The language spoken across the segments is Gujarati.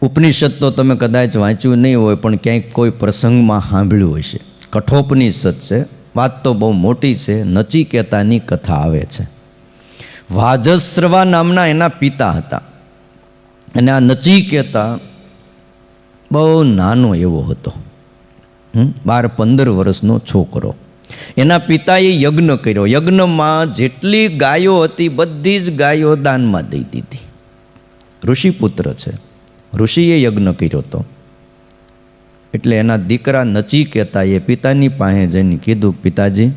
ઉપનિષદ તો તમે કદાચ વાંચ્યું નહીં હોય, પણ ક્યાંક કોઈ પ્રસંગમાં સાંભળ્યું હશે. કઠોપનિષદ છે. વાત તો બહુ મોટી છે. નચિકેતાની કથા આવે છે. વાજસ્રવા નામના એના પિતા હતા, અને આ નચિકેતા બહુ નાનો એવો હતો, 12-15 વર્ષનો છોકરો. એના પિતાએ યજ્ઞ કર્યો. યજ્ઞમાં જેટલી ગાયો હતી બધી જ ગાયો દાનમાં દઈ દીધી. ઋષિપુત્ર છે, ઋષિએ યજ્ઞ કર્યો હતો. એટલે એના દીકરા નચિકેતાએ પિતાની પાસે જઈને કીધું, પિતાજી,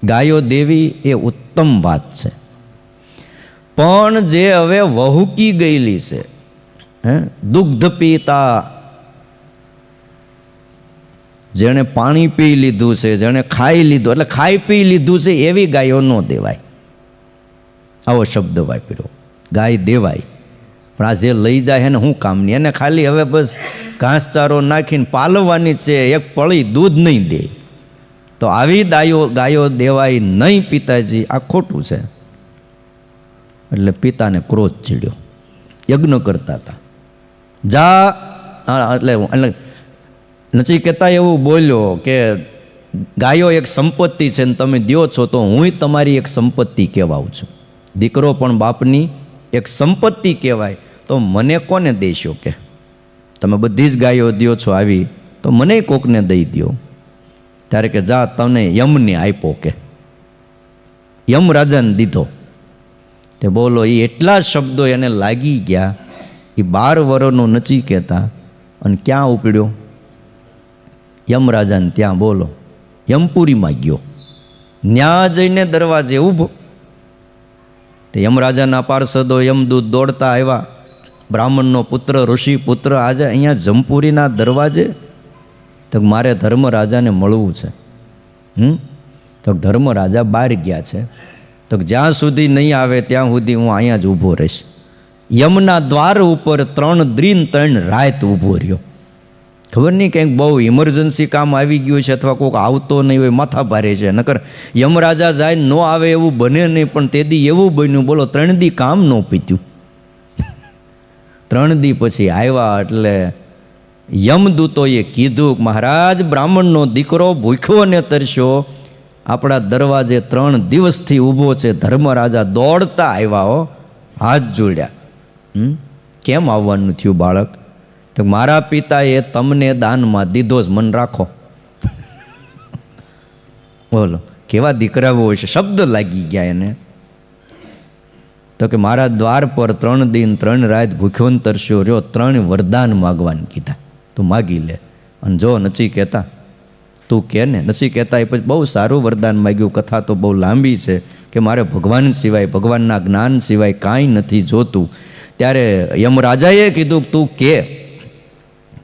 ગાયો દેવી એ ઉત્તમ વાત છે, પણ જે હવે વહુકી ગયેલી છે, દુગ્ધ પીતા, જેણે પાણી પી લીધું છે, જેણે ખાઈ લીધું, એટલે ખાઈ પી લીધું છે, એવી ગાયો ન દેવાય. આવો શબ્દ વાપર્યો. ગાય દેવાય, પણ આ જે લઈ જાય એને શું કામની? એને ખાલી હવે બસ ઘાસચારો નાખીને પાલવાની છે, એક પળી દૂધ નહીં દે. તો આવી ગાયો દેવાય નહીં પિતાજી, આ ખોટું છે. એટલે પિતાને ક્રોધ ચડ્યો. યજ્ઞ કરતા હતા. એટલે નચિકેતા એવું બોલ્યો કે ગાયો એક સંપત્તિ છે ને તમે દ્યો છો તો હું તમારી એક સંપત્તિ કહેવાઉં છું. દીકરો પણ બાપની એક સંપત્તિ કહેવાય, તો મને કોને દેશો? કે તમે બધી જ ગાયો દ્યો છો આવી, તો મને કોકને દઈ દો. ત્યારે કે જા, તને યમને આપ્યો. કે યમ રાજાને દીધો. તે બોલો, એ એટલા શબ્દો એને લાગી ગયા. એ 12 વર્ષનો નચિકેતા અને ક્યાં ઉપડ્યો? યમરાજાને ત્યાં. બોલો, યમપુરીમાં ગયો. ન્યા જઈને દરવાજે ઊભો. તે યમરાજાના પાર્ષદો યમદૂત દોડતા આવ્યા. બ્રાહ્મણનો પુત્ર, ઋષિ પુત્ર, આજે અહીંયા જમપુરીના દરવાજે. તો મારે ધર્મરાજાને મળવું છે. તો ધર્મરાજા બહાર ગયા છે. તો જ્યાં સુધી નહીં આવે ત્યાં સુધી હું અહીંયા જ ઊભો રહીશ. યમના દ્વાર ઉપર 3 દિન 3 રાત ઊભો રહ્યો. ખબર નહીં, કંઈક બહુ ઇમરજન્સી કામ આવી ગયું છે, અથવા કોઈક આવતો નહીં હોય, માથા ભારે છે. નકર યમરાજા જાય ન આવે એવું બને નહીં, પણ તે દી એવું બન્યું. બોલો, 3 દી કામ ન પીત્યું. 3 દી પછી આવ્યા. એટલે યમદૂતોએ કીધું, મહારાજ, બ્રાહ્મણનો દીકરો ભૂખ્યો ને તરસ્યો આપણા દરવાજે 3 દિવસથી ઊભો છે. ધર્મરાજા દોડતા આવ્યા, હો, હાથ જોડ્યા. કેમ આવવાનું થયું બાળક? તો મારા પિતાએ તમને દાનમાં દીધો જ, મન રાખો. બોલો, કેવા દીકરાઓ હોય છે. શબ્દ લાગી ગયા એને. તો કે મારા દ્વાર પર 3 દિન 3 રાત ભૂખ્યો ને તરસ્યો રહ્યો, 3 વરદાન માગવાનું કીધા. તું માગી લે. અને જો નચિકેતા, તું કે ને. નચિકેતા એ પછી બહુ સારું વરદાન માગ્યું. કથા તો બહુ લાંબી છે કે મારે ભગવાન સિવાય, ભગવાનના જ્ઞાન સિવાય કાંઈ નથી જોતું. ત્યારે યમરાજાએ કીધું, તું કે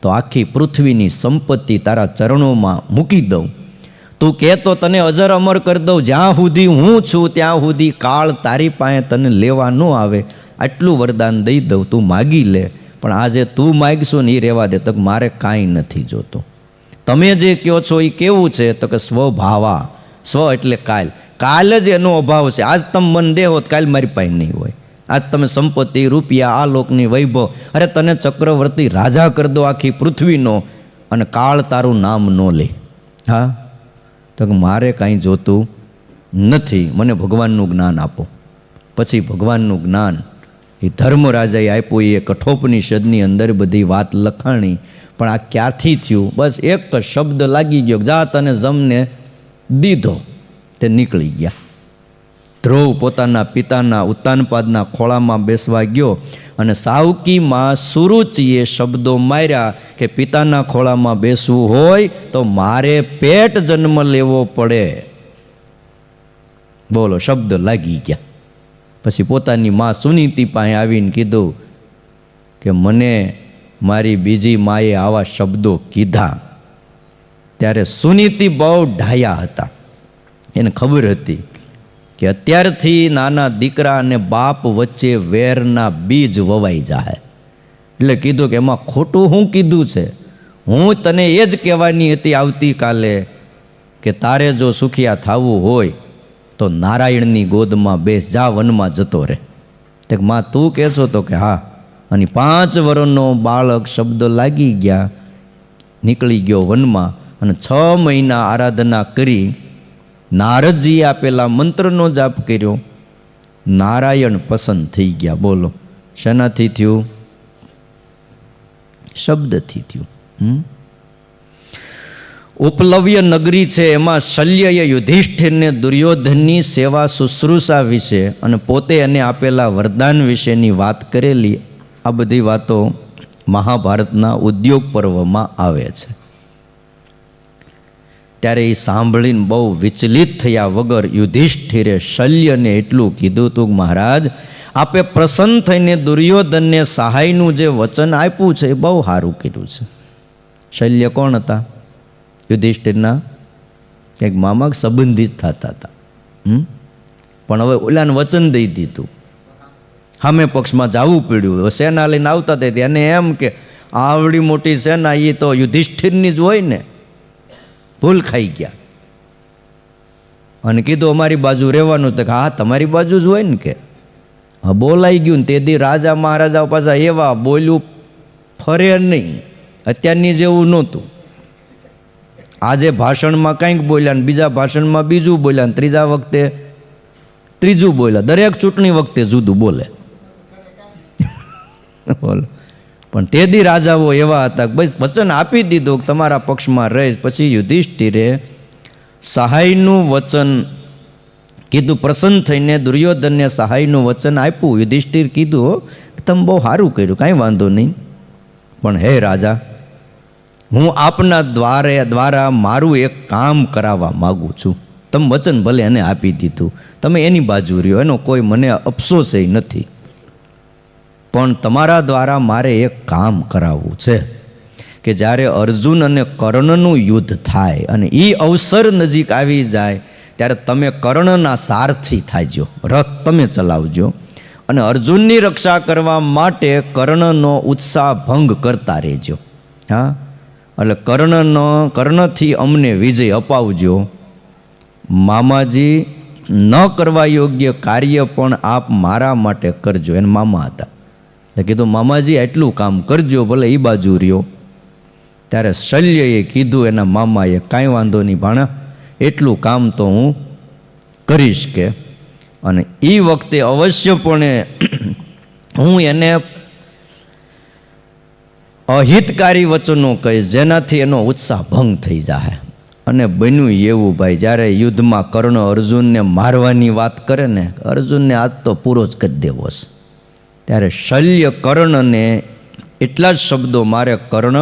તો આખી પૃથ્વીની સંપત્તિ તારા ચરણોમાં મૂકી દઉં. તું કે તો તને અજર અમર કરી દઉં. જ્યાં સુધી હું છું ત્યાં સુધી કાળ તારી પાસે તને લેવા ન આવે, આટલું વરદાન દઈ દઉં. તું માગી લે. પણ આજે તું માગશું ને એ રહેવા દે. તો મારે કાંઈ નથી જોતું. તમે જે કહો છો એ કેવું છે? તો કે સ્વભાવા. સ્વ એટલે કાલ. કાલ જ એનો અભાવ છે. આજ તમે મન દેહો, કાલ મારી પાસે નહીં હોય. આજ તમે સંપત્તિ, રૂપિયા, આ લોકની વૈભવ, અરે તને ચક્રવર્તી રાજા કરી દો આખી પૃથ્વીનો, અને કાળ તારું નામ ન લે. હા, તો મારે કાંઈ જોતું નથી. મને ભગવાનનું જ્ઞાન આપો. પછી ભગવાનનું જ્ઞાન એ ધર્મરાજાએ આપ્યું. એ કઠોપનિષદની અંદર બધી વાત લખાણી. પણ આ ક્યાંથી થયું? બસ એક શબ્દ લાગી ગયો, જા, તને જમને દીધો. તે નીકળી ગયા. ધ્રુવ પોતાના પિતાના ઉત્તાનપાદના ખોળામાં બેસવા ગયો, અને સાવકીમાં સુરુચિએ શબ્દો માર્યા કે પિતાના ખોળામાં બેસવું હોય તો મારે પેટ જન્મ લેવો પડે. બોલો, શબ્દ લાગી ગયા. પછી પોતાની માં સુનીતિ પાસે આવીને કીધું કે મને મારી બીજી માએ આવા શબ્દો કીધા. ત્યારે સુનીતિ બહુ ઢાયા હતા. એને ખબર હતી કે અત્યારથી નાના દીકરા અને બાપ વચ્ચે વેરના બીજ વવાઈ જાય. એટલે કીધું કે એમાં ખોટું શું કીધું છે? હું તને એ જ કહેવાની હતી આવતીકાલે કે તારે જો સુખિયા થવું હોય તો નારાયણની ગોદમાં બેસ, જા, વનમાં જતો રહે. તે માં તું કહેશો? તો કે હા, અને 5 વર્ષનો બાળક શબ્દ લાગી ગયા, નીકળી ગયો વનમાં, અને 6 મહિના આરાધના કરી નારદજીએ આપેલા મંત્રનો જાપ કર્યો. નારાયણ પસંદ થઈ ગયા. બોલો શેનાથી થયું? શબ્દથી થયું. ઉપલવ્ય નગરી છે, એમાં શલ્યએ યુધિષ્ઠિરને દુર્યોધનની સેવા શુશ્રૂષા વિશે અને પોતે એને આપેલા વરદાન વિશેની વાત કરેલી. આ બધી વાતો મહાભારતના ઉદ્યોગ પર્વમાં આવે છે. ત્યારે એ સાંભળીને બહુ વિચલિત થયા વગર યુધિષ્ઠિરે શલ્યને એટલું કીધું હતું કે મહારાજ, આપે પ્રસન્ન થઈને દુર્યોધનને સહાયનું જે વચન આપ્યું છે એ બહુ સારું કર્યું છે. શલ્ય કોણ હતા? યુધિષ્ઠિરના કંઈક મામા સંબંધિત થતા હતા. પણ હવે ઓલાને વચન દઈ દીધું, સામે પક્ષમાં જવું પડ્યું. સેના લઈને આવતા હતા તેને એમ કે આવડી મોટી સેના એ તો યુધિષ્ઠિરની જ હોય ને. ભૂલ ખાઈ ગયા અને કીધું અમારી બાજુ રહેવાનું. તો હા, તમારી બાજુ જ હોય ને કે. હા, બોલાઈ ગયું ને. તેથી રાજા મહારાજા પાછા એવા બોલ્યું ફરે નહીં, અત્યારની જેવું નહોતું. આજે ભાષણમાં કંઈક બોલ્યા ને બીજા ભાષણમાં બીજું બોલ્યા ને ત્રીજા વખતે ત્રીજું બોલ્યા. દરેક ચૂંટણી વખતે જુદું બોલે. બોલો. પણ તે દી રાજાઓ એવા હતા કે બસ વચન આપી દીધું કે તમારા પક્ષમાં રહે. પછી યુધિષ્ઠિરે સહાયનું વચન કીધું, પ્રસન્ન થઈને દુર્યોધનને સહાયનું વચન આપ્યું. યુધિષ્ઠિર કીધું કે તમે બહુ સારું કર્યું, કાંઈ વાંધો નહીં, પણ હે રાજા, હું આપના દ્વારા મારું એક કામ કરાવવા માગું છું. તમે વચન ભલે એને આપી દીધું, તમે એની બાજુ રહ્યો, એનો કોઈ મને અફસોસ એ નથી, પણ તમારા દ્વારા મારે એક કામ કરાવવું છે કે જ્યારે અર્જુન અને કર્ણનું યુદ્ધ થાય અને એ અવસર નજીક આવી જાય ત્યારે તમે કર્ણના સારથી થાજો, રથ તમે ચલાવજો, અને અર્જુનની રક્ષા કરવા માટે કર્ણનો ઉત્સાહ ભંગ કરતા રહેજો. હા, એટલે કર્ણથી અમને વિજય અપાવજો. મામાજી, ન કરવા યોગ્ય કાર્ય પણ આપ મારા માટે કરજો. એને મામા હતા. કીધું મામાજી એટલું કામ કરજો, ભલે એ બાજુ રહ્યો. ત્યારે શલ્યએ કીધું એના મામાએ, કાંઈ વાંધો નહીં ભાણા, એટલું કામ તો હું કરીશ કે. અને એ વખતે અવશ્યપણે હું એને અહિતકારી વચનો કહીશ જેનાથી એનો ઉત્સાહ ભંગ થઈ જાય. અને બન્યું એવું ભાઈ, જ્યારે યુદ્ધમાં કર્ણ અર્જુનને મારવાની વાત કરે ને, અર્જુનને આજ તો પૂરો જ કરી દેવો છે. ત્યારે શલ્ય કર્ણને એટલા જ શબ્દો મારે, કર્ણ,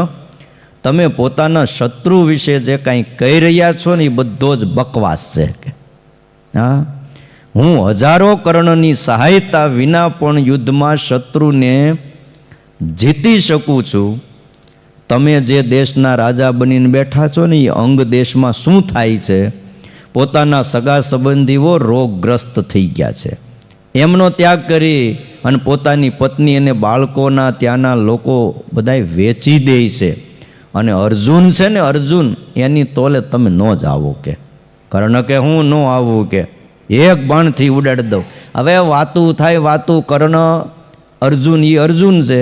તમે પોતાના શત્રુ વિશે જે કાંઈ કહી રહ્યા છો ને એ બધો જ બકવાસ છે કે. હા, હું હજારો કર્ણની સહાયતા વિના પણ યુદ્ધમાં શત્રુને જીતી શકું છું. તમે જે દેશના રાજા બનીને બેઠા છો ને એ અંગ દેશમાં શું થાય છે? પોતાના સગા સંબંધીઓ રોગગ્રસ્ત થઈ ગયા છે, એમનો ત્યાગ કરી અને પોતાની પત્ની અને બાળકોના ત્યાંના લોકો બધાય વેચી દે છે. અને અર્જુન છે ને, અર્જુન એની તોલે તમે ન જ આવો કે. કર્ણ કે હું ન આવું કે, એક બાણથી ઉડાડી દઉં. હવે વાતું થાય વાતું, કર્ણ અર્જુન એ અર્જુન છે,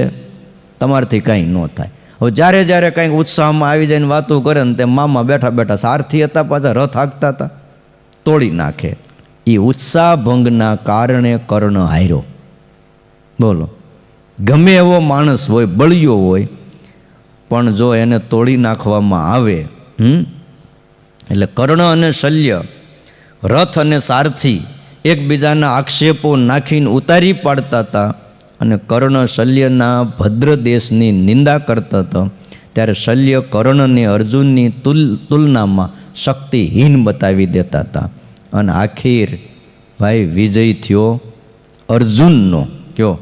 તમારાથી કાંઈ ન થાય. હવે જ્યારે જ્યારે કંઈક ઉત્સાહમાં આવી જાય ને વાતું કરે ને, તે મામા બેઠા બેઠા સારથી હતા, પાછા રથ હાંકતા હતા, તોડી નાખે. એ ઉત્સાહ ભંગના કારણે કર્ણ હાર્યો. બોલો, ગમે એવો માણસ હોય, બળિયો હોય, પણ જો એને તોડી નાખવામાં આવે, એટલે કર્ણ અને શલ્ય, રથ અને સારથી એકબીજાના આક્ષેપો નાખીને ઉતારી પાડતા હતા. અને કર્ણ શલ્યના ભદ્ર દેશની નિંદા કરતા હતા. ત્યારે શલ્ય કર્ણને અર્જુનની તુલનામાં શક્તિહીન બતાવી દેતા હતા. અને આખીર ભાઈ વિજય થયો અર્જુનનો. કયો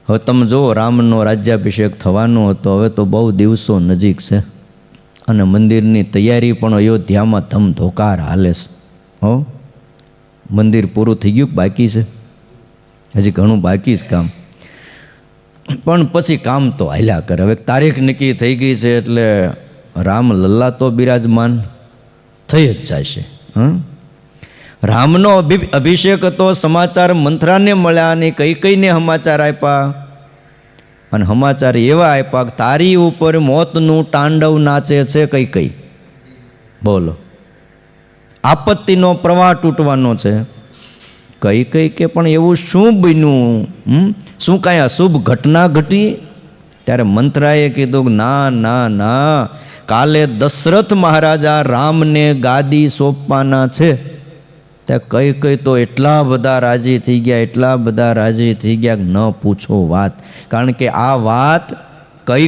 હવે તમે જુઓ, રામનો રાજ્યાભિષેક થવાનો હતો, હવે તો બહુ દિવસો નજીક છે અને મંદિરની તૈયારી પણ અયોધ્યામાં ધમધોકાર હાલે છે. હો, મંદિર પૂરું થઈ ગયું, બાકી છે, હજી ઘણું બાકી જ કામ, પણ પછી કામ તો હાલ્યા કરે. હવે તારીખ નક્કી થઈ ગઈ છે એટલે રામ લલ્લા તો બિરાજમાન થઈ જ જશે. રામનો અભિષેક હતો, સમાચાર મંથરાને મળ્યા અને કઈ કઈને સમાચાર આપ્યા અને સમાચાર એવા આપ્યા કે તારી ઉપર મોતનું તાંડવ નાચે છે કઈ કઈ. બોલો, આપત્તિનો પ્રવાહ તૂટવાનો છે. કઈ કઈ કે પણ એવું શું બન્યું? શું કાંઈ અશુભ ઘટના ઘટી? ત્યારે મંત્રાએ કીધું કે ના ના ના, કાલે દશરથ મહારાજા રામને ગાદી સોંપવાના છે. ત્યાં કઈ કઈ તો એટલા બધા રાજી થઈ ગયા, એટલા બધા રાજી થઈ ગયા કે ન પૂછો વાત. કારણ કે આ વાત કઈ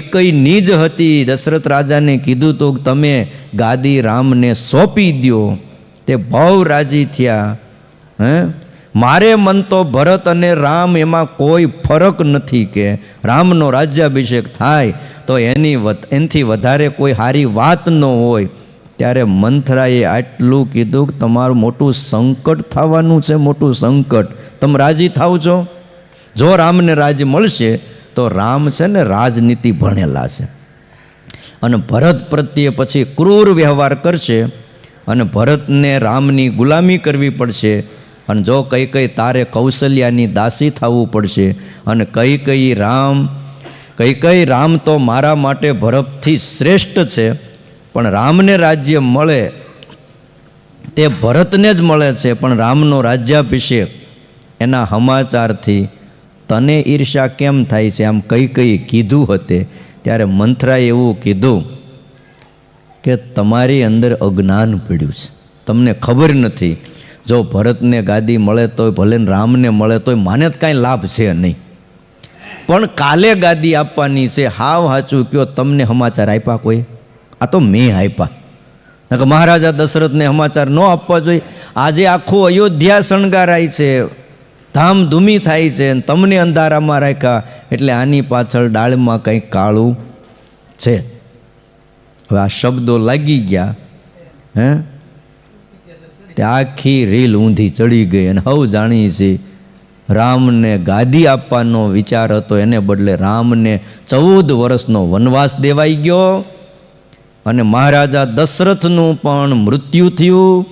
જ હતી. દશરથ રાજાને કીધું તો કે તમે ગાદી રામને સોંપી દો. તે બહુ રાજી થયા. મારે મન તો ભરત અને રામ એમાં કોઈ ફરક નથી કે રામનો રાજ્યાભિષેક થાય તો એનાથી વધારે કોઈ સારી વાત ન હોય. ત્યારે મંથરાએ આટલું કીધું કે તમારું મોટું સંકટ થવાનું છે, મોટું સંકટ. તમે રાજી થાવ છો? જો રામને રાજ્ય મળશે તો રામ છે ને રાજનીતિ ભણેલા છે અને ભરત પ્રત્યે પછી ક્રૂર વ્યવહાર કરશે અને ભરતને રામની ગુલામી કરવી પડશે. અને જો કઈ તારે કૌશલ્યાની દાસી થવું પડશે. અને કઈ રામ તો મારા માટે ભરતથી શ્રેષ્ઠ છે, પણ રામને રાજ્ય મળે તે ભરતને જ મળે છે, પણ રામનો રાજ્યાભિષેક એના સમાચારથી તને ઈર્ષા કેમ થાય છે? આમ કઈ કીધું હતે. ત્યારે મંથરાએ એવું કીધું કે તમારી અંદર અજ્ઞાન પડ્યું છે, તમને ખબર નથી. જો ભરતને ગાદી મળે તોય ભલે રામને મળે તોય માને જ કાંઈ લાભ છે નહીં, પણ કાલે ગાદી આપવાની છે. હાવ સાચું કયો, તમને સમાચાર આપ્યા કોઈ? આ તો મેં આપ્યા. મહારાજા દશરથને સમાચાર ન આપવા જોઈએ. આજે આખું અયોધ્યા શણગારાય છે, ધામધૂમી થાય છે, તમને અંધારામાં રાખ્યા. એટલે આની પાછળ ડાળમાં કંઈક કાળું છે. હવે આ શબ્દો લાગી ગયા. તે આખી રીલ ઊંધી ચડી ગઈ અને હવ જાણીએ છીએ રામને ગાદી આપવાનો વિચાર હતો, એને બદલે રામને 14 વર્ષનો વનવાસ દેવાઈ ગયો અને મહારાજા દશરથનું પણ મૃત્યુ થયું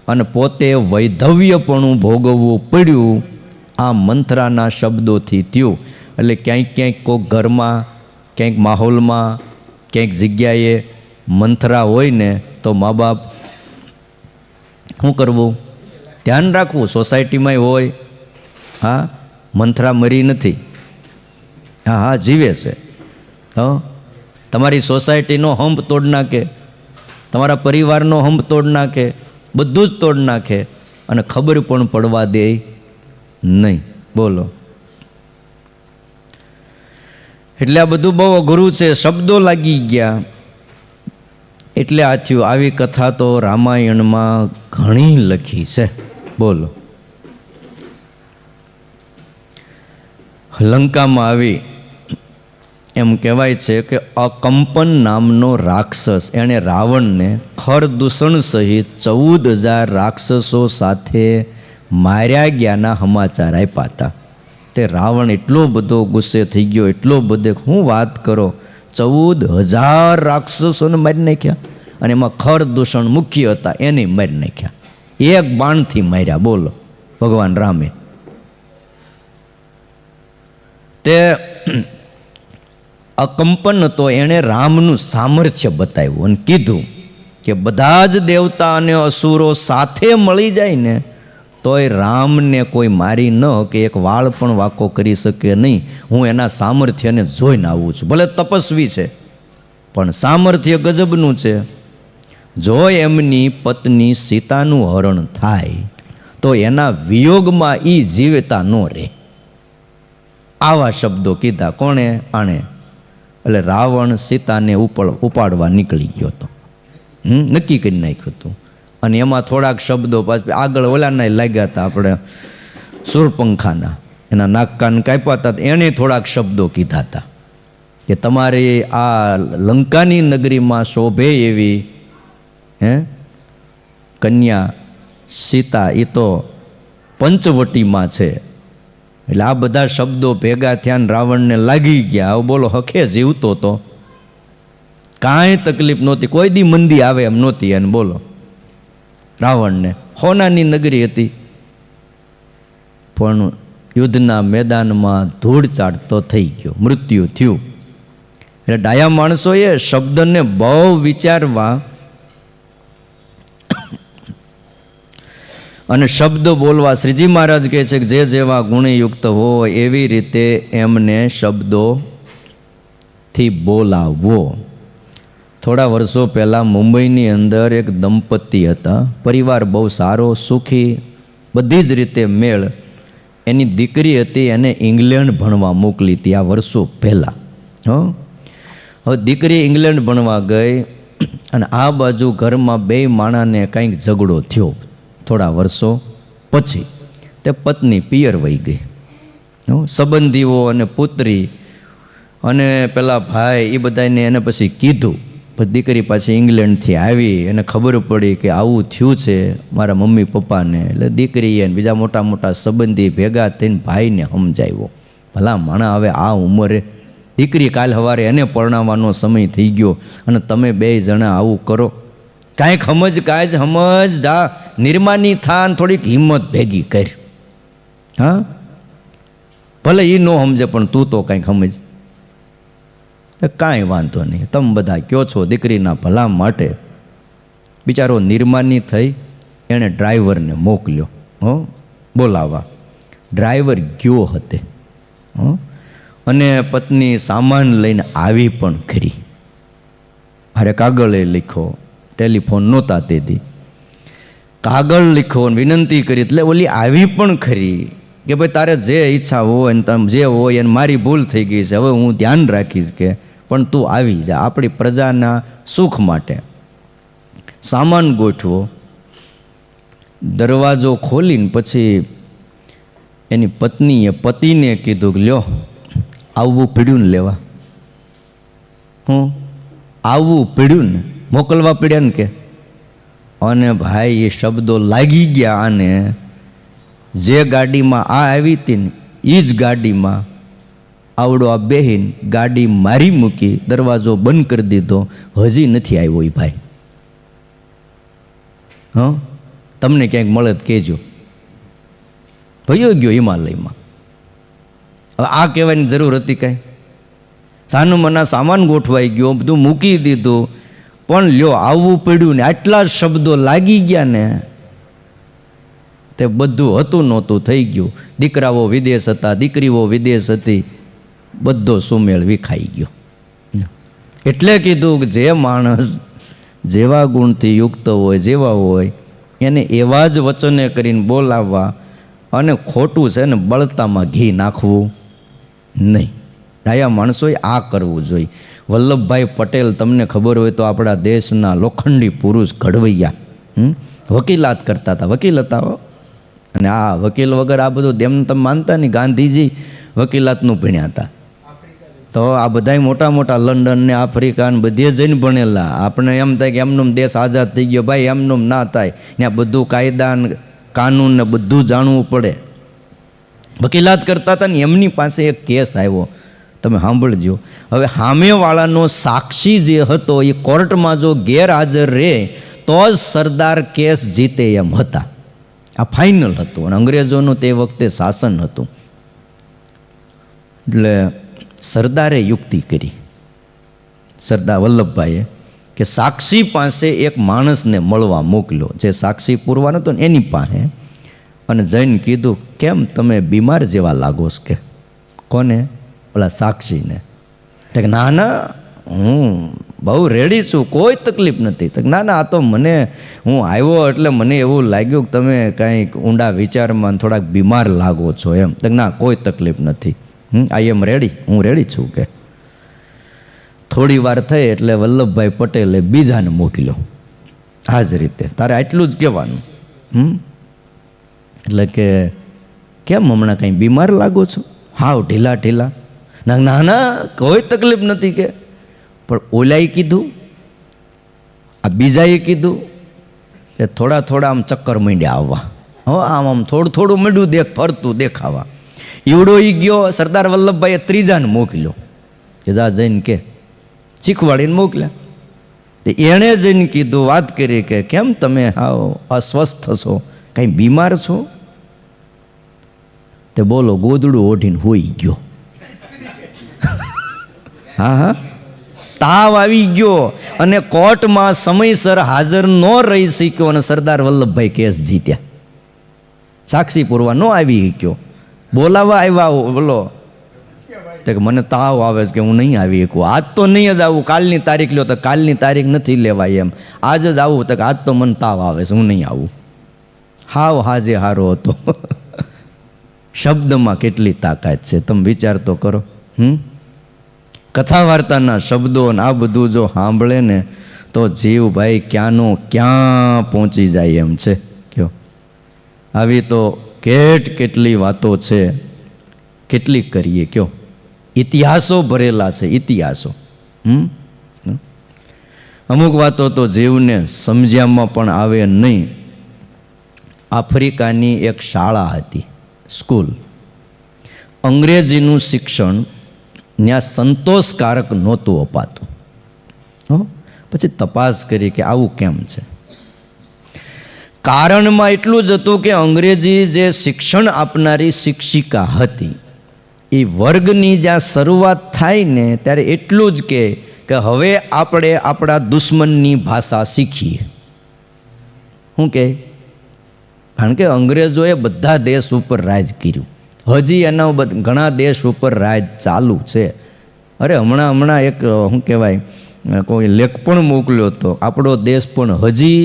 અને પોતે વૈધવ્યપણું ભોગવવું પડ્યું. આ મંથરાના શબ્દોથી થયું. એટલે ક્યાંક કોઈક ઘરમાં, ક્યાંક માહોલમાં, ક્યાંક જગ્યાએ મંથરા હોય ને તો મા બાપ શું કરવું? ધ્યાન રાખવું. સોસાયટીમાં હોય, હા, મંથરા મરી નથી, હા જીવે છે. તમારી સોસાયટીનો હંપ તોડ નાખે, તમારા પરિવારનો હંપ તોડ નાખે, બધું જ તોડ નાખે અને ખબર પણ પડવા દે નહીં. બોલો, એટલે આ બધું બહુ અઘરું છે. શબ્દો લાગી ગયા એટલે આ થયું. આવી કથા તો રામાયણમાં ઘણી લખી છે. બોલો, લંકામાં આવી એમ કહેવાય છે કે અકંપન નામનો રાક્ષસ, એણે રાવણને ખરદૂષણ સહિત 14,000 રાક્ષસો સાથે માર્યા ગયાના સમાચાર આપ્યા હતા. તે રાવણ એટલો બધો ગુસ્સે થઈ ગયો, એટલો બધો, હું વાત કરો, 14,000 રાક્ષસોને મારી નાખ્યા અને એમાં ખરદૂષણ મુખ્ય હતા, એને મારી નાખ્યા. એક બાણથી માર્યા. બોલો, ભગવાન રામે. તે અકંપન હતો, એણે રામનું સામર્થ્ય બતાવ્યું અને કીધું કે બધા જ દેવતા અને અસુરો સાથે મળી જાય ને તોય રામને કોઈ મારી ન કે એક વાળ પણ વાંકો કરી શકે નહીં. હું એના સામર્થ્યને જોઈને આવું છું. ભલે તપસ્વી છે પણ સામર્થ્ય ગજબનું છે. જો એમની પત્ની સીતાનું હરણ થાય તો એના વિયોગમાં એ જીવતા ન રહે. આવા શબ્દો કીધા. કોણે? આણે. એટલે રાવણ સીતાને ઉપાડવા નીકળી ગયો હતો. નક્કી કરી નાખ્યું હતું. અને એમાં થોડાક શબ્દો પાછા આગળ ઓલાના લાગ્યા હતા, આપણે સુરપંખાના, એના નાક કાન કાપ્યા હતા. એણે થોડાક શબ્દો કીધા હતા કે તમારે આ લંકાની નગરીમાં શોભે એવી કન્યા સીતા એ તો પંચવટીમાં છે. એટલે આ બધા શબ્દો ભેગા થયા, રાવણને લાગી ગયા. હવે બોલો, હખે જીવતો તો કાંઈ તકલીફ નહોતી, કોઈ દી મંદી આવે એમ નહોતી એને. બોલો, રાવણને હોનાની નગરી હતી પણ યુદ્ધના મેદાનમાં ધૂળ ચાટતો થઈ ગયો, મૃત્યુ થયું. એટલે ડાયા માણસોએ શબ્દને બહુ વિચારવા અને શબ્દ બોલવા. શ્રીજી મહારાજ કહે છે કે જે જેવા ગુણયુક્ત હોય એવી રીતે એમને શબ્દોથી બોલાવવો. થોડા વર્ષો પહેલાં મુંબઈની અંદર એક દંપતી હતા, પરિવાર બહુ સારો, સુખી, બધી જ રીતે મેળ. એની દીકરી હતી, એને ઇંગ્લેન્ડ ભણવા મોકલી હતી આ વર્ષો પહેલાં. હવે દીકરી ઇંગ્લેન્ડ ભણવા ગઈ અને આ બાજુ ઘરમાં બે માણાને કંઈક ઝઘડો થયો. થોડા વર્ષો પછી તે પત્ની પિયર વહી ગઈ. સંબંધીઓ અને પુત્રી અને પેલા ભાઈ એ બધાને એને પછી કીધું. પછી દીકરી પાછી ઇંગ્લેન્ડથી આવી, એને ખબર પડી કે આવું થયું છે મારા મમ્મી પપ્પાને. એટલે દીકરીએ બીજા મોટા મોટા સંબંધી ભેગા થઈને ભાઈને સમજાવ્યો, ભલા માણા હવે આ ઉંમરે દીકરી કાલ સવારે એને પરણાવવાનો સમય થઈ ગયો અને તમે બે જણા આવું કરો. કાંઈક સમજ જા, નિર્માની થાન, થોડીક હિંમત ભેગી કર. હા, ભલે એ ન સમજે પણ તું તો કાંઈક સમજ. કાંઈ વાંધો નહીં, તમે બધા કહો છો દીકરીના ભલા માટે. બિચારો નિર્માની થઈ, એણે ડ્રાઈવરને મોકલ્યો બોલાવવા. ડ્રાઈવર ગયો હતે અને પત્ની સામાન લઈને આવી પણ ખરી. અરે કાગળે લખ્યો, ટેલિફોન નહોતા તેથી કાગળ લખ્યો અને વિનંતી કરી. એટલે ઓલી આવી પણ ખરી કે ભાઈ તારે જે ઈચ્છા હોય ને તમે જે હોય એને મારી ભૂલ થઈ ગઈ છે, હવે હું ધ્યાન રાખીશ કે પણ તું આવી જા આપણી પ્રજાના સુખ માટે. સામાન ગોઠવો. દરવાજો ખોલીને પછી એની પત્નીએ પતિને કીધું કે લ્યો આવવું પડ્યું ને લેવા. હું આવવું પડ્યું ને, મોકલવા પડ્યા ને કે. અને ભાઈ એ શબ્દો લાગી ગયા. અને જે ગાડીમાં આ આવી હતી ને એ જ ગાડીમાં આવડો આ બેહીન ગાડી મારી મૂકી, દરવાજો બંધ કરી દીધો. હજી નથી આવ્યો એ ભાઈ. તમને ક્યાંક મળે તો કહેજો. ભયો ગયો હિમાલયમાં. હવે આ કહેવાની જરૂર હતી કાંઈ? સાનું મના સામાન ગોઠવાઈ ગયો, બધું મૂકી દીધું, પણ લ્યો આવવું પડ્યું ને. આટલા શબ્દો લાગી ગયા ને તે બધું હતું નહોતું થઈ ગયું. દીકરાઓ વિદેશ હતા, દીકરીઓ વિદેશ હતી, બધો સુમેળ વિખાઈ ગયો. એટલે કીધું કે જે માણસ જેવા ગુણથી યુક્ત હોય, જેવા હોય એને એવા જ વચને કરીને બોલાવવા. અને ખોટું છે ને બળતામાં ઘી નાખવું નહીં. ડાયા માણસોએ આ કરવું જોઈએ. વલ્લભભાઈ પટેલ તમને ખબર હોય તો આપણા દેશના લોખંડી પુરુષ ઘડવૈયા, વકીલાત કરતા હતા, વકીલ હતા. અને આ વકીલ વગર આ બધું તેમ તમે માનતા નહીં. ગાંધીજી વકીલાતનું ભણ્યા હતા. તો આ બધા મોટા મોટા લંડન ને આફ્રિકા ને બધે જઈને ભણેલા. આપણે એમ થાય કે એમનો દેશ આઝાદ થઈ ગયો. ભાઈ એમનું ના થાય. ત્યાં બધું કાયદા કાનૂન ને બધું જાણવું પડે. વકીલાત કરતા હતા ને એમની પાસે એક કેસ આવ્યો, તમે સાંભળજો. હવે સામેવાળાનો સાક્ષી જે હતો એ કોર્ટમાં જો ગેરહાજર રહે તો જ સરદાર કેસ જીતે એમ હતા. આ ફાઇનલ હતું. અને અંગ્રેજોનું તે વખતે શાસન હતું. એટલે સરદારે યુક્તિ કરી, સરદાર વલ્લભભાઈએ, કે સાક્ષી પાસે એક માણસને મળવા મોકલ્યો, જે સાક્ષી પુરવાનો હતો ને એની પાસે. અને જઈને કીધું કેમ તમે બીમાર જેવા લાગો છો કે. કોને? ઓલા સાક્ષીને. કે ના ના હું બહુ રેડી છું, કોઈ તકલીફ નથી. તો ના ના આ તો મને હું આવ્યો એટલે મને એવું લાગ્યું કે તમે કાંઈક ઊંડા વિચારમાં થોડાક બીમાર લાગો છો એમ. તો ના કોઈ તકલીફ નથી, આઈ એમ રેડી, હું રેડી છું કે. થોડી વાર થઈ એટલે વલ્લભભાઈ પટેલે બીજાને મોકલ્યો. આ જ રીતે તારે આટલું જ કહેવાનું. એટલે કે કેમ હમણાં કાંઈ બીમાર લાગો છો? હાવ ઢીલા ઢીલા. ના ના ના કોઈ તકલીફ નથી કે. પણ ઓલાએ કીધું, આ બીજાએ કીધું કે થોડા થોડા આમ ચક્કર માંડ્યા આવવા. હવે આમ આમ થોડું થોડું માંડ્યું ફરતું દેખાવા. ઈવડો ઈ ગયો. સરદાર વલ્લભભાઈએ ત્રીજાને મોકલ્યો કે જા જઈને કે, શીખવાડીને મોકલ્યા. એણે જઈને કીધું, વાત કરી કે કેમ તમે હાવ અસ્વસ્થ છો, કાંઈ બીમાર છો? તે બોલો ગોદડું ઓઢીને હોઈ ગયો. હા, તાવ આવી ગયો અને કોર્ટમાં સમયસર હાજર ન રહી શક્યો અને સરદાર વલ્લભભાઈ કેસ જીત્યા. સાક્ષી પૂરવા ન આવી ગયો, બોલાવા આવ્યા, બોલો કે મને તાવ આવે છે કે હું નહીં આવી શકું, આજ તો નહીં જ આવું, કાલની તારીખ લ્યો તો કાલની તારીખ નથી લેવાય એમ, આજ જ આવું તો આજ તો મને તાવ આવે છે, હું નહીં આવું. હાવ હાજે હારો હતો. શબ્દમાં કેટલી તાકાત છે તમે વિચાર તો કરો. કથા વાર્તાના શબ્દો ને આ બધું જો સાંભળે ને તો જીવ ભાઈ ક્યાંનો ક્યાં પહોંચી જાય એમ છે. કયો આવી તો કેટલી વાતો છે, કેટલી કરીએ. કયો ઇતિહાસો ભરેલા છે, ઇતિહાસો. અમુક વાતો તો જીવને સમજ્યામાં પણ આવે નહીં. આફ્રિકાની એક શાળા હતી, સ્કૂલ. અંગ્રેજીનું શિક્ષણ ત્યાં સંતોષકારક નહોતું અપાતું. પછી તપાસ કરી કે આવું કેમ છે. કારણમાં એટલું જ હતું કે અંગ્રેજી જે શિક્ષણ આપનારી શિક્ષિકા હતી એ વર્ગની જ્યાં શરૂઆત થાય ને ત્યારે એટલું જ કે હવે આપણે આપણા દુશ્મનની ભાષા શીખીએ. શું કહે? કારણ કે અંગ્રેજોએ બધા દેશ ઉપર રાજ કર્યું, હજી એના ઘણા દેશ ઉપર રાજ ચાલુ છે. અરે હમણાં એક શું કહેવાય, કોઈ લેખ પણ મોકલ્યો હતો, આપણો દેશ પણ હજી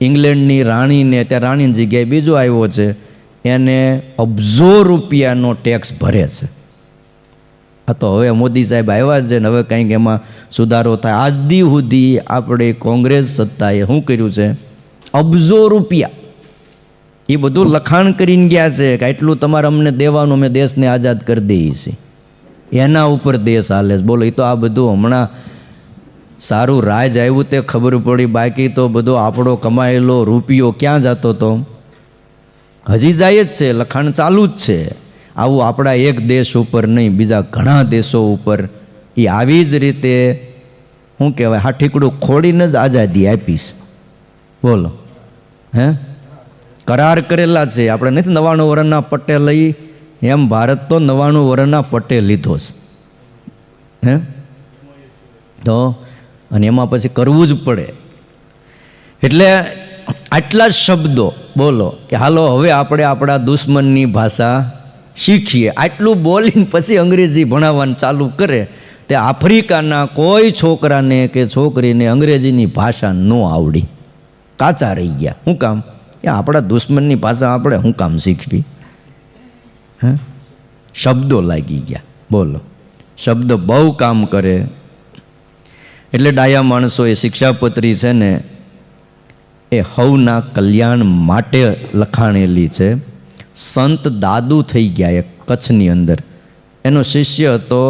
ઇંગ્લેન્ડની રાણીને, ત્યાં રાણીની જગ્યાએ બીજો આવ્યો છે, એને અબજો રૂપિયાનો ટેક્સ ભરે છે. આ તો હવે મોદી સાહેબ આવ્યા છે ને હવે કંઈક એમાં સુધારો થાય. આજ દી સુધી આપણે કોંગ્રેસ સત્તાએ શું કર્યું છે? અબજો રૂપિયા એ બધું લખાણ કરીને ગયા છે કે એટલું તમારે અમને દેવાનું, અમે દેશને આઝાદ કરી દઈએ છીએ. એના ઉપર દેશ હાલે છે. બોલો, એ તો આ બધું હમણાં સારું રાજ આવ્યું તે ખબર પડી, બાકી તો બધો આપણો કમાયેલો રૂપિયો ક્યાં જતો હતો? હજી જાય જ છે, લખાણ ચાલુ જ છે. આવું આપણા એક દેશ ઉપર નહીં, બીજા ઘણા દેશો ઉપર એ આવી જ રીતે શું કહેવાય, હા ઠીકડું ખોડીને જ આઝાદી આપીશ. બોલો, કરાર કરેલા છે. આપણે નથી 99 વર્ષના પટ્ટે લઈ, એમ ભારત તો 99 વર્ષના પટ્ટે લીધો છે. તો અને એમાં પછી કરવું જ પડે. એટલે આટલા શબ્દો બોલો કે હાલો હવે આપણે આપણા દુશ્મનની ભાષા શીખીએ. આટલું બોલીને પછી અંગ્રેજી ભણાવવાનું ચાલુ કરે. તે આફ્રિકાના કોઈ છોકરાને કે છોકરીને અંગ્રેજીની ભાષા ન આવડી, કાચા રહી ગયા. શું કામ? એ આપણા દુશ્મનની ભાષા આપણે શું કામ શીખવી? શબ્દો લાગી ગયા. બોલો, શબ્દ બહુ કામ કરે. એટલે ડાયા માણસો એ શિક્ષાપત્રી છે ને એ હવના કલ્યાણ માટે લખાણેલી છે. સંત દાદુ થઈ ગયા એક કચ્છની અંદર, એનો શિષ્ય હતો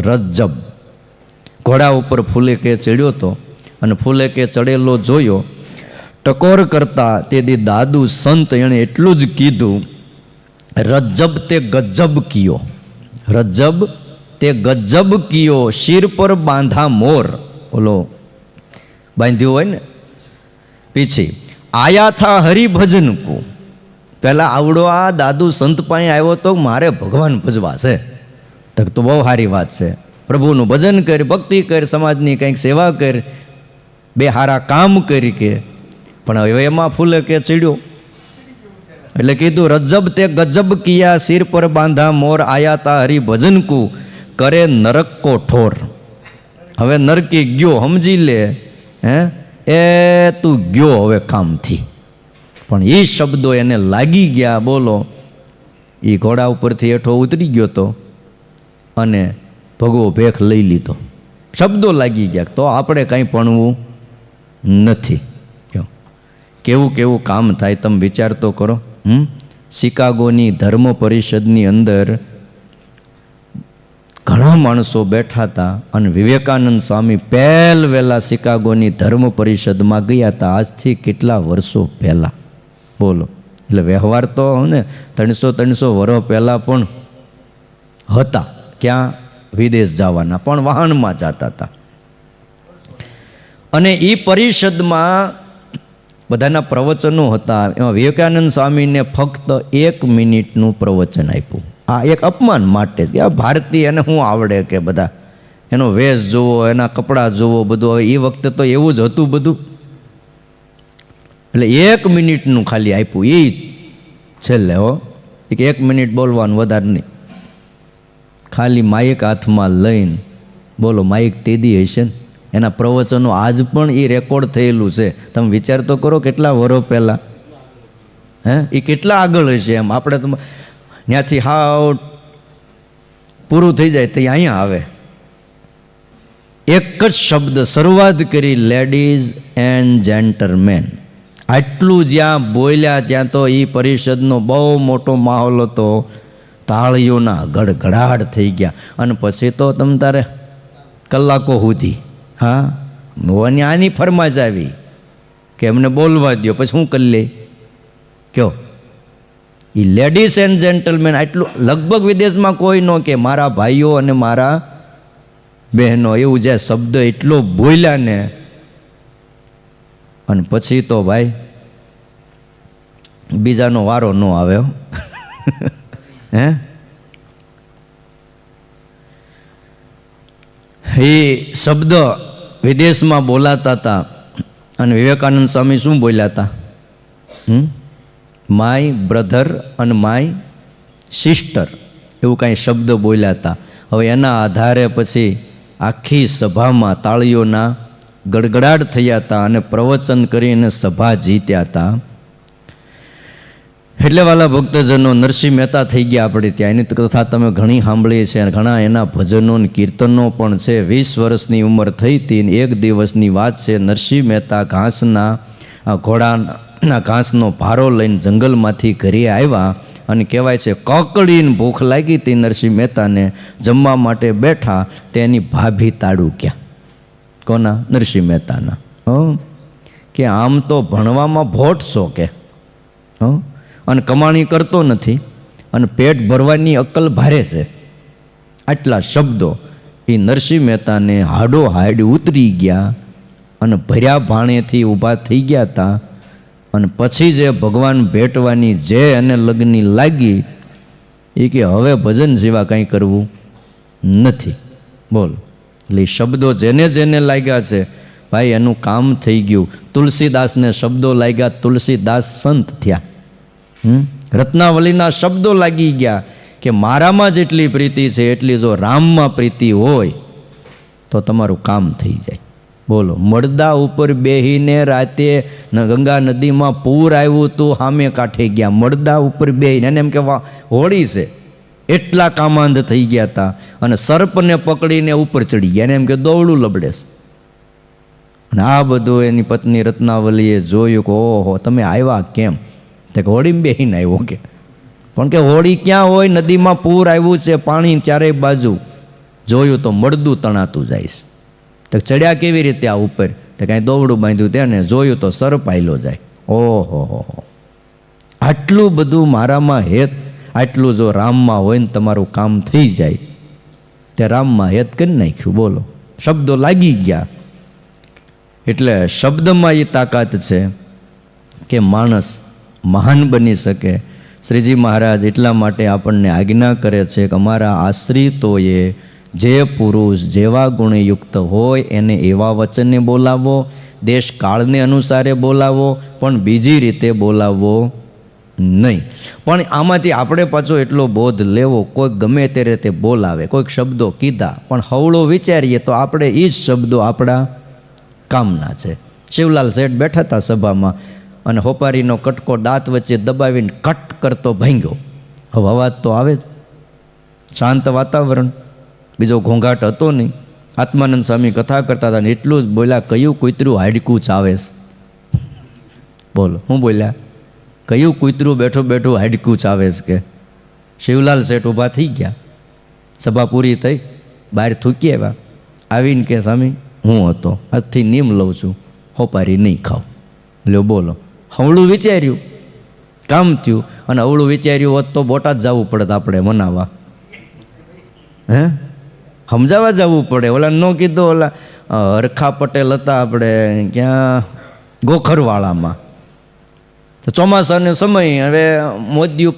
રજ્જબ. ઘોડા ઉપર ફૂલેકે ચડ્યો હતો અને ફૂલેકે ચડેલો જોયો, ટકોર કરતા તેથી દાદુ સંત એણે એટલું જ કીધું, રજ્જબ તે ગજબ કિયો, રજ્જબ તે ગજબ કિયો, શિર પર બાંધા મોર. ઓલો બાંધ્યું હોય ને પીછી, આયા થા હરિભજન કો. પહેલાં આવડો આ દાદુ સંત પાસે આવ્યો તો મારે ભગવાન ભજવા છે, તો બહુ સારી વાત છે. પ્રભુનું ભજન કર, ભક્તિ કર, સમાજની કંઈક સેવા કર, બે સારા કામ કરી કે. પણ હવે એમાં ફૂલે કે ચડ્યો એટલે કીધું, રજબ તે ગજબ કિયા, શિર પર બાંધા મોર, આયા તા હરિભજન કુ, કરે નરક કો ઠોર. હવે નરકી ગયો, સમજી લે. એ તું ગયો હવે કામથી. પણ એ શબ્દો એને લાગી ગયા. બોલો, એ ઘોડા ઉપરથી હેઠો ઉતરી ગયો તો અને ભગવો ભેખ લઈ લીધો. શબ્દો લાગી ગયા. તો આપણે કંઈ ભણવું નથી. કેવું કેવું કામ થાય તમે વિચાર તો કરો. શિકાગોની ધર્મ પરિષદની અંદર ઘણા માણસો બેઠા હતા અને વિવેકાનંદ સ્વામી વહેલા શિકાગોની ધર્મ પરિષદમાં ગયા હતા, આજથી કેટલા વર્ષો પહેલાં. બોલો, એટલે વ્યવહાર તો ને 300 વર્ષ પહેલાં પણ હતા. ક્યાં? વિદેશ જવાના, પણ વાહનમાં જતા હતા. અને એ પરિષદમાં બધાના પ્રવચનો હતા. એમાં વિવેકાનંદ સ્વામીને ફક્ત 1 મિનિટનું પ્રવચન આપ્યું. આ એક અપમાન માટે કે આ ભારતીય એને શું આવડે કે બધા એનો વેશ જુઓ, એના કપડાં જુઓ, બધું. હવે એ વખતે તો એવું જ હતું બધું. એટલે 1 મિનિટનું ખાલી આપ્યું એ જ છેલ્લે. હો કે 1 મિનિટ બોલવાનું, વધારે નહીં. ખાલી માઇક હાથમાં લઈને બોલો. માઇક તેદી હશે ને એના પ્રવચનો આજ પણ એ રેકોર્ડ થયેલું છે. તમે વિચાર તો કરો કેટલા વર્ષ પહેલાં. એ કેટલા આગળ હશે એમ. આપણે તો ત્યાંથી હાવ પૂરું થઈ જાય તો અહીંયા આવે. એક જ શબ્દ શરૂઆત કરી, લેડીઝ એન્ડ જેન્ટલમેન. આટલું જ્યાં બોલ્યા ત્યાં તો એ પરિષદનો બહુ મોટો માહોલ હતો. તાળીઓના ગડગડાટ થઈ ગયા. અને પછી તો તમ તારે કલાકો સુધી આની ફરમાશ આવી કે એમને બોલવા દો. પછી શું કરી લે કયો? એ લેડીઝ એન્ડ જેન્ટલમેન આટલું લગભગ વિદેશમાં કોઈ ન કે મારા ભાઈઓ અને મારા બહેનો, એવું જે શબ્દ એટલો બોલ્યા ને. અને પછી તો ભાઈ બીજાનો વારો ન આવે. એ શબ્દ વિદેશમાં બોલાતા હતા. અને વિવેકાનંદ સ્વામી શું બોલ્યા હતા? માય બ્રધર અને માય સિસ્ટર, એવું કાંઈ શબ્દ બોલ્યા હતા. હવે એના આધારે પછી આખી સભામાં તાળીઓના ગડગડાટ થયા હતા અને પ્રવચન કરીને સભા જીત્યા હતા. એટલે વાલા ભક્તજનો, નરસિંહ મહેતા થઈ ગયા આપણે ત્યાં. એની કથા તમે ઘણી સાંભળી છે. ઘણા એના ભજનો અને કીર્તનો પણ છે. 20 વર્ષની ઉંમર થઈ હતી. એક દિવસની વાત છે. નરસિંહ મહેતા ઘોડાના ઘાસનો ભારો લઈને જંગલમાંથી ઘરે આવ્યા. અને કહેવાય છે કકડીને ભૂખ લાગી હતી નરસિંહ મહેતાને. જમવા માટે બેઠા તેની ભાભી તાડું ક્યાં. કોના? નરસિંહ મહેતાના. કે આમ તો ભણવામાં ભોટ છો કે, અને કમાણી કરતો નથી, અને પેટ ભરવાની અક્કલ ભારે છે. આટલા શબ્દો એ નરસિંહ મહેતાને હાડો હાડ ઉતરી ગયા અને ભર્યા ભાણેથી ઊભા થઈ ગયા હતા. અને પછી જે ભગવાન ભેટવાની જે એને લગ્ની લાગી એ કે હવે ભજન જેવા કંઈ કરવું નથી. બોલ. એટલે શબ્દો જેને જેને લાગ્યા છે ભાઈ એનું કામ થઈ ગયું. તુલસીદાસને શબ્દો લાગ્યા, તુલસીદાસ સંત થયા. રત્નાવલીના શબ્દો લાગી ગયા કે મારામાં જેટલી પ્રીતિ છે એટલી જો રામમાં પ્રીતિ હોય તો તમારું કામ થઈ જાય. બોલો. મળદા ઉપર બેહીને રાતે ગંગા નદીમાં પૂર આવ્યું તું, સામે કાંઠે ગયા. મળદા ઉપર બેહીને, એને એમ કે હોળી છે એટલા કામાંધ થઈ ગયા હતા. અને સર્પને પકડીને ઉપર ચડી ગયા. એને એમ કે દોવડું લબડેશ. અને આ બધું એની પત્ની રત્નાવલીએ જોયું કે ઓહો તમે આવ્યા કેમ? તે હોળીમાં બેહીને આવ્યો કે. પણ કે હોળી ક્યાં હોય? નદીમાં પૂર આવ્યું છે, પાણી ચારેય બાજુ. જોયું તો મળદું તણાતું જાય છે. તો ચડ્યા કેવી રીતે આ ઉપર? તો કાંઈ દોવડું બાંધ્યું ત્યાં ને જોયું તો સર્પ આયલો જાય. ઓહો, આટલું બધું મારામાં હેત, આટલું જો રામમાં હોય ને તમારું કામ થઈ જાય. તે રામમાં હેત કરી નાખ્યું. બોલો. શબ્દો લાગી ગયા. એટલે શબ્દમાં એ તાકાત છે કે માણસ મહાન બની શકે. શ્રીજી મહારાજ એટલા માટે આપણને આજ્ઞા કરે છે કે અમારા આશ્રિતોએ જે પુરુષ જેવા ગુણયુક્ત હોય એને એવા વચને બોલાવો, દેશ કાળને અનુસારે બોલાવો, પણ બીજી રીતે બોલાવવો નહીં. પણ આમાંથી આપણે પાછો એટલો બોધ લેવો, કોઈક ગમે તે રીતે બોલાવે, કોઈક શબ્દો કીધા પણ હવળો વિચારીએ તો આપણે એ જ શબ્દો આપણા કામના છે. શિવલાલ શેઠ બેઠા હતા સભામાં અને હોપારીનો કટકો દાંત વચ્ચે દબાવીને કટ કરતો ભાંગ્યો. હવે અવાજ તો આવે જ, શાંત વાતાવરણ, બીજો ઘોંઘાટ હતો નહીં. આત્માનંદ સ્વામી કથા કરતા હતા ને એટલું જ બોલ્યા, કયું કૂતરું હાડકું ચાવેશ. બોલો, હું બોલ્યા? કયું કૂતરું બેઠું બેઠું હાડકું ચાવેશ કે. શિવલાલ શેઠ ઊભા થઈ ગયા. સભા પૂરી થઈ, બહાર થૂકી આવ્યા. આવીને કે સ્વામી હું હતો, આજથી નિયમ લઉં છું, હોપારી નહીં ખાવ. લ્યો બોલો. હવળું વિચાર્યું, કામ થયું. અને હવળું વિચાર્યું હોત તો બોટાદ જવું પડત આપણે મનાવા. સમજાવવા જવું પડે. ઓલા ન કીધું, ઓલા હરખા પટેલ હતા આપણે ક્યાં ગોખરવાળામાં, તો ચોમાસાનો સમય, હવે મોદિયું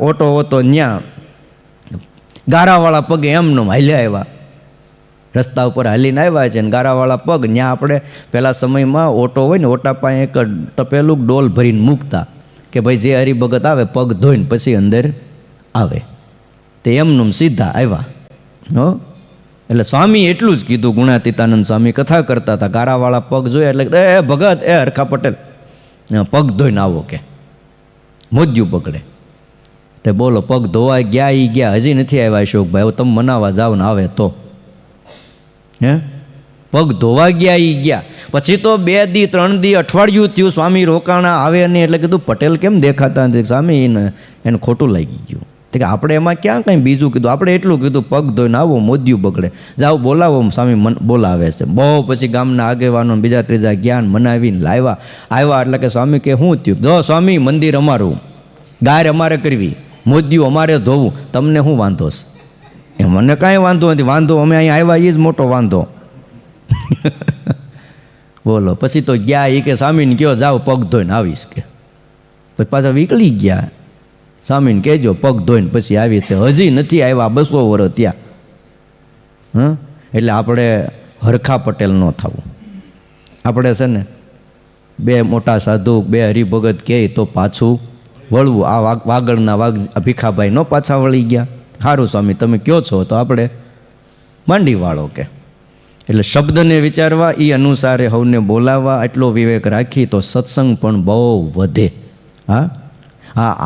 ઓટો હતો ત્યાં ગારાવાળા પગે એમને હાલ્યા આવ્યા, રસ્તા ઉપર હાલીને આવ્યા છે ને ગારાવાળા પગ ત્યાં આપણે પહેલાં સમયમાં ઓટો હોય ને ઓટા પાસે એક ટપેલું ડોલ ભરીને મૂકતા કે ભાઈ જે હરિભગત આવે પગ ધોઈને પછી અંદર આવે. તે એમનું સીધા આવ્યા. હો એટલે સ્વામી એટલું જ કીધું, ગુણાતીતાનંદ સ્વામી કથા કરતા હતા, ગારાવાળા પગ જોયા એટલે એ ભગત એ હરખા પટેલ પગ ધોઈને આવો કે મોદ્યું પકડે. તે બોલો પગ ધોવા ગયા એ ગયા, હજી નથી આવ્યા અશોકભાઈ, હવે તમે મનાવા જાઓ ને આવે તો. હે પગ ધોવા ગયા એ ગયા, પછી તો 2 દી 3 દી અઠવાડિયું થયું સ્વામી રોકાણા આવે નહીં. એટલે કીધું પટેલ કેમ દેખાતા નથી? સ્વામી એને ખોટું લાગી ગયું. કે આપણે એમાં ક્યાં કંઈ બીજું કીધું, આપણે એટલું કીધું પગ ધોઈને આવો મોદ્યું પકડે, જાઓ બોલાવો. સ્વામી બોલાવે છે બહુ. પછી ગામના આગેવાનો બીજા ત્રીજા જ્ઞાન મનાવીને આવ્યા એટલે કે સ્વામી કે શું થયું? જો સ્વામી મંદિર અમારું, ગાય અમારે કરવી, મોદ્યું અમારે ધોવું, તમને શું વાંધો છે? એ મને કાંઈ વાંધો નથી, વાંધો અમે અહીંયા આવ્યા એ જ મોટો વાંધો. બોલો પછી તો ગયા એ કે સ્વામીને કહો જાઓ પગ ધોઈને આવીશ કે. પછી પાછા નીકળી ગયા. સ્વામીને કહેજો પગ ધોઈને પછી આવી. તે હજી નથી આવ્યા, 200 વર્ષ ત્યાં. એટલે આપણે હરખા પટેલ ન થવું. આપણે છે ને 2 મોટા સાધુ 2 હરિભગત કહે તો પાછું વળવું. આ વાગડના ભીખાભાઈ ન પાછા વળી ગયા. સારું સ્વામી તમે કહો છો તો આપણે માંડી વાળો કે. એટલે શબ્દને વિચારવા, એ અનુસારે હવને બોલાવવા, એટલો વિવેક રાખી તો સત્સંગ પણ બહુ વધે. હા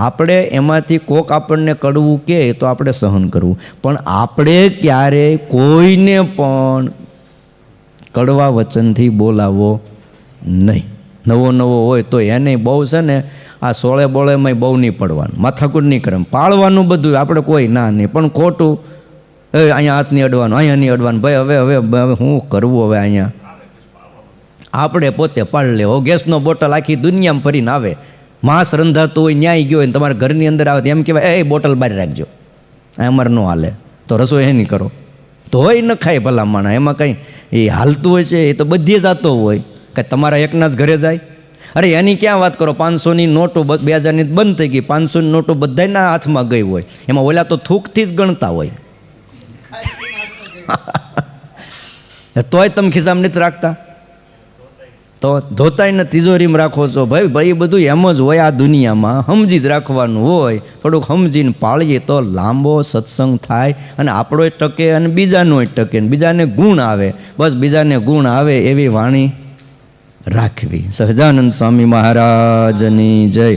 આપણે એમાંથી કોક આપણને કડવું કહે તો આપણે સહન કરવું, પણ આપણે ક્યારેય કોઈને પણ કડવા વચનથી બોલાવો નહીં. નવો હોય તો એને બહુ છે ને આ સોળે બોળેમાં બહુ નહીં પડવાનું, માથાકૂટ નહીં કરે, પાળવાનું બધું આપણે કોઈ ના નહીં. પણ ખોટું અહીંયા હાથ નહીં અડવાનું, અહીંયા નહીં અડવાનું, ભાઈ હવે શું કરવું હવે અહીંયા? આપણે પોતે પાડી લેવો. ગેસનો બોટલ આખી દુનિયામાં ફરીને આવે, માંસ રંધાતું હોય ન્યાય ગયો હોય ને તમારા ઘરની અંદર આવે એમ કહેવાય એ બોટલ બહાર રાખજો, અમારે ન હાલે તો રસોઈ એ નહીં કરો તોય ન ખાય ભલા માણા. એમાં કંઈ એ હાલતું હોય છે એ તો બધી જતો હોય, કાંઈ તમારા એકના જ ઘરે જાય? અરે એની ક્યાં વાત કરો, 500ની નોટો 2000ની બંધ થઈ ગઈ, 500ની નોટો બધાના હાથમાં ગઈ હોય, એમાં ઓલા તો થૂકથી જ ગણતા હોય. તોય તમે ખિસ્સામાં નથી રાખતા, તો ધોતાયને તિજોરીમાં રાખો છો. ભાઈ બધું એમ જ હોય આ દુનિયામાં, સમજી જ રાખવાનું હોય. થોડુંક સમજીને પાળીએ તો લાંબો સત્સંગ થાય અને આપણો ટકે અને બીજાનો ટકે, બીજાને ગુણ આવે. બસ બીજાને ગુણ આવે એવી વાણી રાખવી. સહજાનંદ સ્વામી મહારાજની જય.